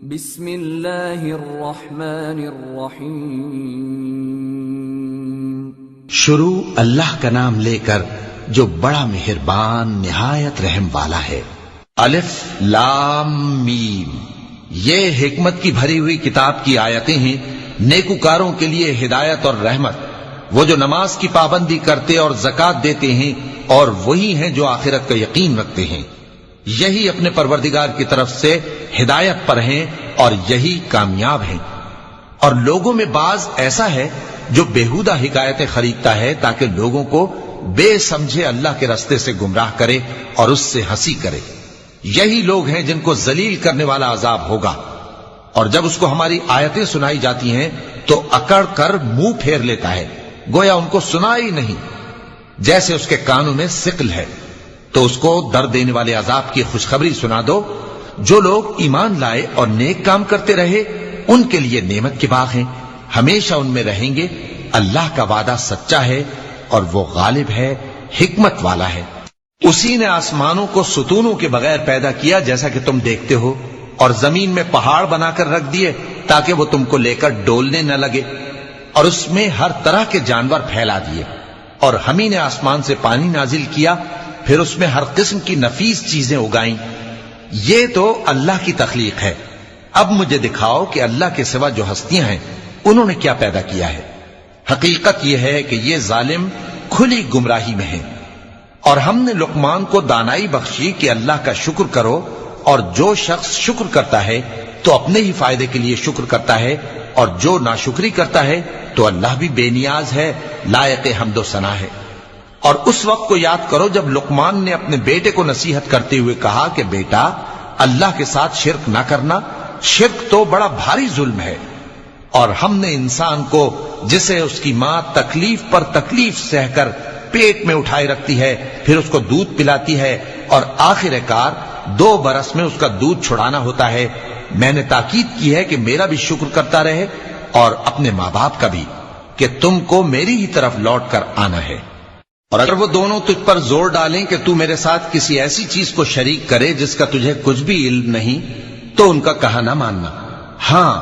بسم اللہ الرحمن الرحیم۔ شروع اللہ کا نام لے کر جو بڑا مہربان نہایت رحم والا ہے۔ الف لام میم، یہ حکمت کی بھری ہوئی کتاب کی آیتیں ہیں، نیکوکاروں کے لیے ہدایت اور رحمت، وہ جو نماز کی پابندی کرتے اور زکوٰۃ دیتے ہیں، اور وہی ہیں جو آخرت کا یقین رکھتے ہیں، یہی اپنے پروردگار کی طرف سے ہدایت پر ہیں اور یہی کامیاب ہیں۔ اور لوگوں میں بعض ایسا ہے جو بیہودہ حکایتیں خریدتا ہے تاکہ لوگوں کو بے سمجھے اللہ کے راستے سے گمراہ کرے اور اس سے ہنسی کرے۔ یہی لوگ ہیں جن کو ذلیل کرنے والا عذاب ہوگا، اور جب اس کو ہماری آیتیں سنائی جاتی ہیں تو اکڑ کر منہ پھیر لیتا ہے، گویا ان کو سنا ہی نہیں، جیسے اس کے کانوں میں ثقل ہے۔ تو اس کو درد دینے والے عذاب کی خوشخبری سنا دو۔ جو لوگ ایمان لائے اور نیک کام کرتے رہے ان کے لیے نعمت کے باغ ہیں، ہمیشہ ان میں رہیں گے۔ اللہ کا وعدہ سچا ہے اور وہ غالب ہے، حکمت والا ہے۔ اسی نے آسمانوں کو ستونوں کے بغیر پیدا کیا جیسا کہ تم دیکھتے ہو، اور زمین میں پہاڑ بنا کر رکھ دیے تاکہ وہ تم کو لے کر ڈولنے نہ لگے، اور اس میں ہر طرح کے جانور پھیلا دیے۔ اور ہم ہی نے آسمان سے پانی نازل کیا، پھر اس میں ہر قسم کی نفیس چیزیں اگائیں۔ یہ تو اللہ کی تخلیق ہے۔ اب مجھے دکھاؤ کہ اللہ کے سوا جو ہستیاں ہیں انہوں نے کیا پیدا کیا ہے۔ حقیقت یہ ہے کہ یہ ظالم کھلی گمراہی میں ہیں۔ اور ہم نے لقمان کو دانائی بخشی کہ اللہ کا شکر کرو، اور جو شخص شکر کرتا ہے تو اپنے ہی فائدے کے لیے شکر کرتا ہے، اور جو ناشکری کرتا ہے تو اللہ بھی بے نیاز ہے، لائق حمد و ثنا ہے۔ اور اس وقت کو یاد کرو جب لقمان نے اپنے بیٹے کو نصیحت کرتے ہوئے کہا کہ بیٹا، اللہ کے ساتھ شرک نہ کرنا، شرک تو بڑا بھاری ظلم ہے۔ اور ہم نے انسان کو، جسے اس کی ماں تکلیف پر تکلیف سہ کر پیٹ میں اٹھائے رکھتی ہے، پھر اس کو دودھ پلاتی ہے، اور آخر کار 2 برس میں اس کا دودھ چھڑانا ہوتا ہے، میں نے تاکید کی ہے کہ میرا بھی شکر کرتا رہے اور اپنے ماں باپ کا بھی، کہ تم کو میری ہی طرف لوٹ کر آنا ہے۔ اور اگر وہ دونوں تجھ پر زور ڈالیں کہ تو میرے ساتھ کسی ایسی چیز کو شریک کرے جس کا تجھے کچھ بھی علم نہیں، تو ان کا کہا نہ ماننا۔ ہاں،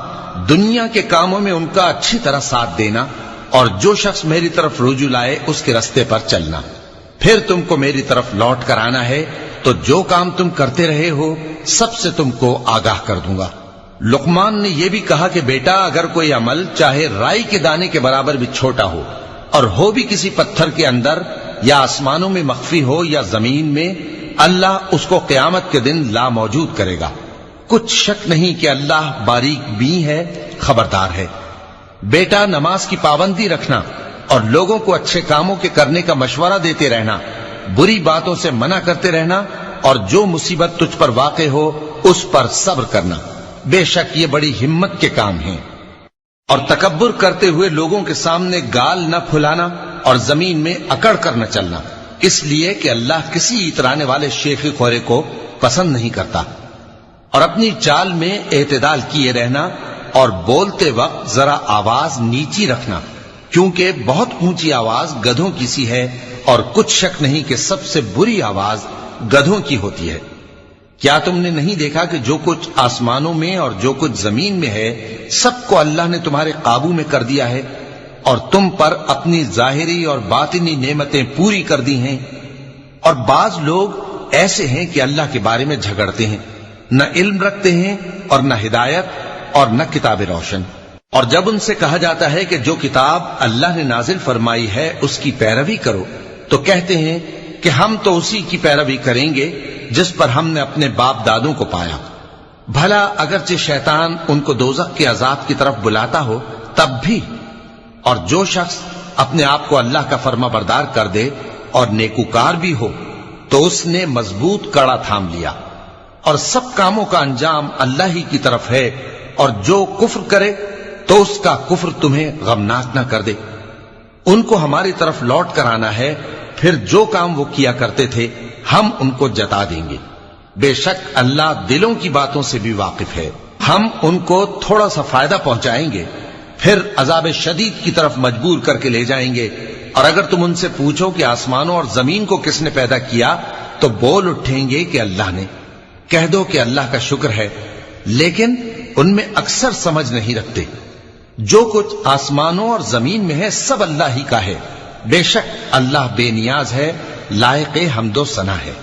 دنیا کے کاموں میں ان کا اچھی طرح ساتھ دینا، اور جو شخص میری طرف رجوع لائے اس کے راستے پر چلنا۔ پھر تم کو میری طرف لوٹ کر آنا ہے، تو جو کام تم کرتے رہے ہو سب سے تم کو آگاہ کر دوں گا۔ لقمان نے یہ بھی کہا کہ بیٹا، اگر کوئی عمل چاہے رائی کے دانے کے برابر بھی چھوٹا ہو، اور ہو بھی کسی پتھر کے اندر یا آسمانوں میں مخفی ہو یا زمین میں، اللہ اس کو قیامت کے دن لا موجود کرے گا۔ کچھ شک نہیں کہ اللہ باریک بین ہے، خبردار ہے۔ بیٹا، نماز کی پابندی رکھنا اور لوگوں کو اچھے کاموں کے کرنے کا مشورہ دیتے رہنا، بری باتوں سے منع کرتے رہنا، اور جو مصیبت تجھ پر واقع ہو اس پر صبر کرنا، بے شک یہ بڑی ہمت کے کام ہیں۔ اور تکبر کرتے ہوئے لوگوں کے سامنے گال نہ پھلانا اور زمین میں اکڑ کر نہ چلنا، اس لیے کہ اللہ کسی اترانے والے شیخی خورے کو پسند نہیں کرتا۔ اور اپنی چال میں اعتدال کیے رہنا، اور بولتے وقت ذرا آواز نیچی رکھنا، کیونکہ بہت اونچی آواز گدھوں کی سی ہے، اور کچھ شک نہیں کہ سب سے بری آواز گدھوں کی ہوتی ہے۔ کیا تم نے نہیں دیکھا کہ جو کچھ آسمانوں میں اور جو کچھ زمین میں ہے سب کو اللہ نے تمہارے قابو میں کر دیا ہے، اور تم پر اپنی ظاہری اور باطنی نعمتیں پوری کر دی ہیں۔ اور بعض لوگ ایسے ہیں کہ اللہ کے بارے میں جھگڑتے ہیں، نہ علم رکھتے ہیں اور نہ ہدایت اور نہ کتاب روشن۔ اور جب ان سے کہا جاتا ہے کہ جو کتاب اللہ نے نازل فرمائی ہے اس کی پیروی کرو، تو کہتے ہیں کہ ہم تو اسی کی پیروی کریں گے جس پر ہم نے اپنے باپ دادوں کو پایا۔ بھلا اگرچہ شیطان ان کو دوزخ کے عذاب کی طرف بلاتا ہو تب بھی۔ اور جو شخص اپنے آپ کو اللہ کا فرما بردار کر دے اور نیکوکار بھی ہو تو اس نے مضبوط کڑا تھام لیا، اور سب کاموں کا انجام اللہ ہی کی طرف ہے۔ اور جو کفر کرے تو اس کا کفر تمہیں غمناک نہ کر دے۔ ان کو ہماری طرف لوٹ کر آنا ہے، پھر جو کام وہ کیا کرتے تھے ہم ان کو جتا دیں گے۔ بے شک اللہ دلوں کی باتوں سے بھی واقف ہے۔ ہم ان کو تھوڑا سا فائدہ پہنچائیں گے، پھر عذاب شدید کی طرف مجبور کر کے لے جائیں گے۔ اور اگر تم ان سے پوچھو کہ آسمانوں اور زمین کو کس نے پیدا کیا تو بول اٹھیں گے کہ اللہ نے۔ کہہ دو کہ اللہ کا شکر ہے، لیکن ان میں اکثر سمجھ نہیں رکھتے۔ جو کچھ آسمانوں اور زمین میں ہے سب اللہ ہی کا ہے، بے شک اللہ بے نیاز ہے، لائق حمد و ثنا ہے۔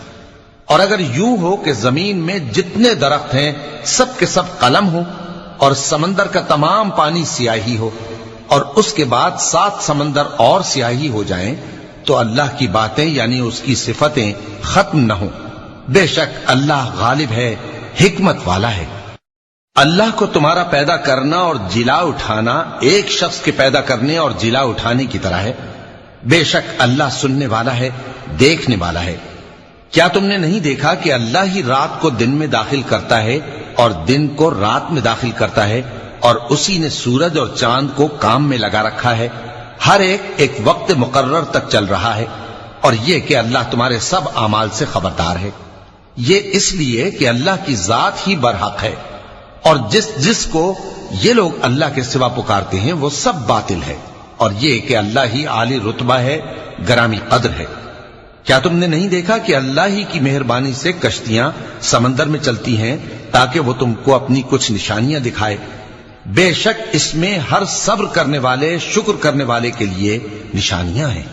اور اگر یوں ہو کہ زمین میں جتنے درخت ہیں سب کے سب قلم ہو اور سمندر کا تمام پانی سیاہی ہو اور اس کے بعد 7 سمندر اور سیاہی ہو جائیں تو اللہ کی باتیں یعنی اس کی صفتیں ختم نہ ہوں۔ بے شک اللہ غالب ہے، حکمت والا ہے۔ اللہ کو تمہارا پیدا کرنا اور جلا اٹھانا ایک شخص کے پیدا کرنے اور جلا اٹھانے کی طرح ہے۔ بے شک اللہ سننے والا ہے، دیکھنے والا ہے۔ کیا تم نے نہیں دیکھا کہ اللہ ہی رات کو دن میں داخل کرتا ہے اور دن کو رات میں داخل کرتا ہے، اور اسی نے سورج اور چاند کو کام میں لگا رکھا ہے، ہر ایک وقت مقرر تک چل رہا ہے، اور یہ کہ اللہ تمہارے سب اعمال سے خبردار ہے۔ یہ اس لیے کہ اللہ کی ذات ہی برحق ہے، اور جس کو یہ لوگ اللہ کے سوا پکارتے ہیں وہ سب باطل ہے، اور یہ کہ اللہ ہی عالی رتبہ ہے، گرامی قدر ہے۔ کیا تم نے نہیں دیکھا کہ اللہ ہی کی مہربانی سے کشتیاں سمندر میں چلتی ہیں تاکہ وہ تم کو اپنی کچھ نشانیاں دکھائے؟ بے شک اس میں ہر صبر کرنے والے، شکر کرنے والے کے لیے نشانیاں ہیں۔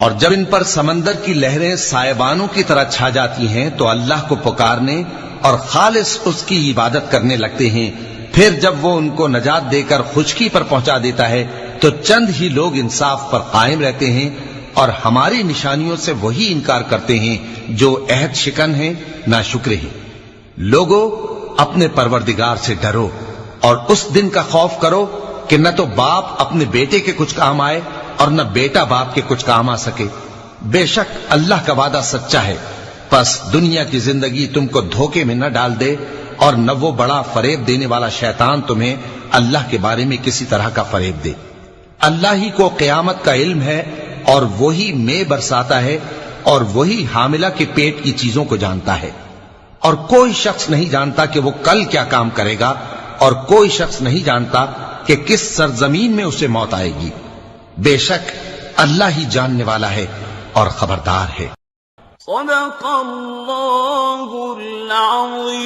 اور جب ان پر سمندر کی لہریں سائبانوں کی طرح چھا جاتی ہیں تو اللہ کو پکارنے اور خالص اس کی عبادت کرنے لگتے ہیں، پھر جب وہ ان کو نجات دے کر خشکی پر پہنچا دیتا ہے تو چند ہی لوگ انصاف پر قائم رہتے ہیں، اور ہماری نشانیوں سے وہی انکار کرتے ہیں جو عہد شکن ہیں، ناشکرے ہیں۔ لوگو اپنے پروردگار سے ڈرو اور اس دن کا خوف کرو کہ نہ تو باپ اپنے بیٹے کے کچھ کام آئے اور نہ بیٹا باپ کے کچھ کام آ سکے۔ بے شک اللہ کا وعدہ سچا ہے، پس دنیا کی زندگی تم کو دھوکے میں نہ ڈال دے، اور نہ وہ بڑا فریب دینے والا شیطان تمہیں اللہ کے بارے میں کسی طرح کا فریب دے۔ اللہ ہی کو قیامت کا علم ہے، اور وہی میں برساتا ہے، اور وہی حاملہ کے پیٹ کی چیزوں کو جانتا ہے، اور کوئی شخص نہیں جانتا کہ وہ کل کیا کام کرے گا، اور کوئی شخص نہیں جانتا کہ کس سرزمین میں اسے موت آئے گی۔ بے شک اللہ ہی جاننے والا ہے اور خبردار ہے۔ صدق اللہ العظیم۔